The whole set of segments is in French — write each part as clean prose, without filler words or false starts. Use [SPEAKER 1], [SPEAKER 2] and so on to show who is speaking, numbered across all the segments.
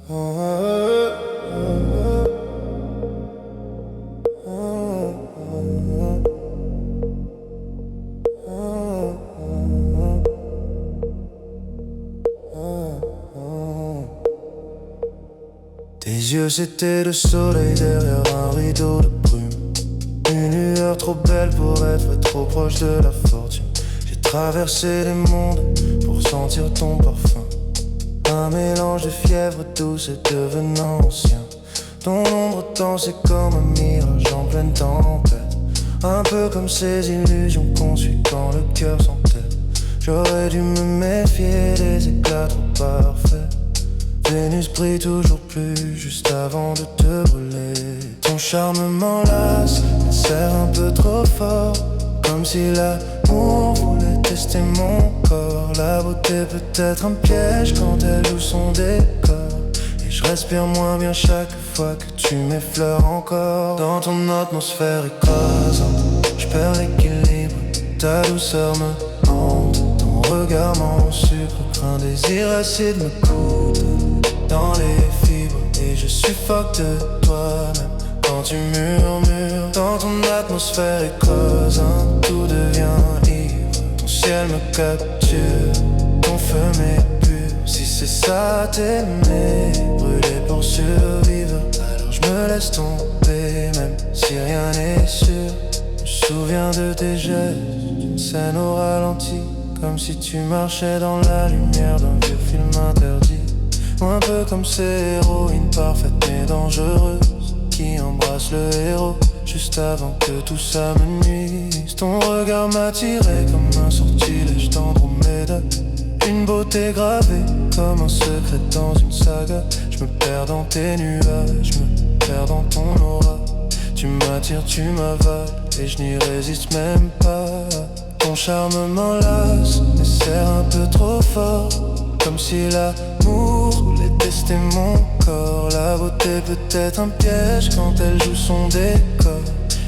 [SPEAKER 1] Tes yeux c'était le soleil derrière un rideau de brume. Une lueur trop belle pour être trop proche de la fortune. J'ai traversé les mondes pour sentir ton parfum. Un mélange de fièvre douce et devenant ancien. Ton ombre dansait comme un mirage en pleine tempête. Un peu comme ces illusions conçues quand le cœur s'entête. J'aurais dû me méfier des éclats trop parfaits. Vénus brille toujours plus juste avant de te brûler. Ton charme m'enlace, me serre un peu trop fort. Comme si l'amour voulait tester mon corps. La beauté peut être un piège quand elle joue son décor. Et je respire moins bien chaque fois que tu m'effleures encore. Dans ton atmosphère écrasante, je perds l'équilibre. Ta douceur me hante, ton regard m'en sucre. Un désir acide me coupe dans les fibres et je suffoque de toi-même quand tu murmures. Dans ton atmosphère écrasante, tout devient ivre. Ton ciel me capture, ton feu m'est pur. Si c'est ça t'aimer, brûler pour survivre, alors je me laisse tomber même si rien n'est sûr. Je me souviens de tes gestes, d'une scène au ralenti, comme si tu marchais dans la lumière d'un vieux film interdit. Un peu comme ces héroïnes parfaites mais dangereuses qui embrassent le héros juste avant que tout ça me nuise. Ton regard m'attirait comme un sortilège d'Andromède. Une beauté gravée comme un secret dans une saga. Je me perds dans tes nuages, je me perds dans ton aura. Tu m'attires, tu m'avales et je n'y résiste même pas. Ton charme m'enlace, me serre un peu trop fort. Comme si l'amour voulait tester mon corps. La beauté peut être un piège quand elle joue son décor.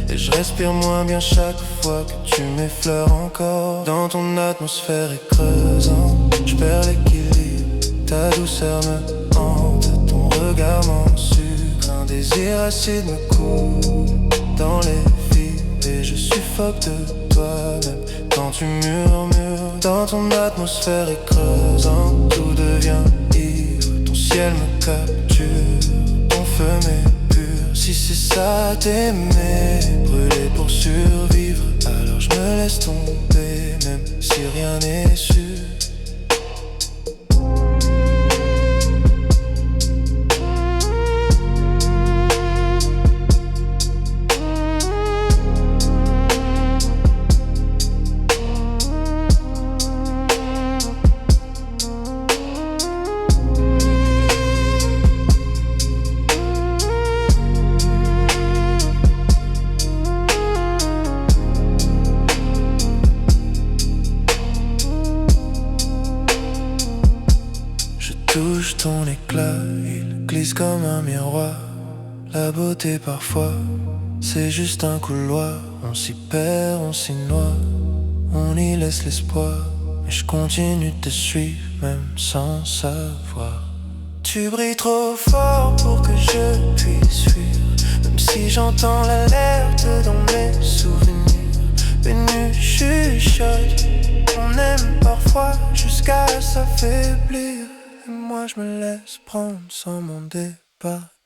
[SPEAKER 1] Et je respire moins bien chaque fois que tu m'effleures encore. Dans ton atmosphère écrasante, je perds l'équilibre. Ta douceur me hante, ton regard m'en sucre. Un désir acide me coupe dans les fibres et je suffoque de toi-même quand tu murmures. Dans ton atmosphère écrasante, tout devient ivre. Ton ciel me capture, ton feu m'est pur. Si c'est ça t'aimer, brûler pour survivre, alors je me laisse tomber même si rien n'est sûr. Touche ton éclat, il glisse comme un miroir. La beauté parfois, c'est juste un couloir. On s'y perd, on s'y noie, on y laisse l'espoir. Mais je continue de te suivre, même sans savoir. Tu brilles trop fort pour que je puisse fuir. Même si j'entends l'alerte dans mes souvenirs. Vénus chuchote, on aime parfois jusqu'à s'affaiblir. Moi je me laisse prendre sans m'en départir.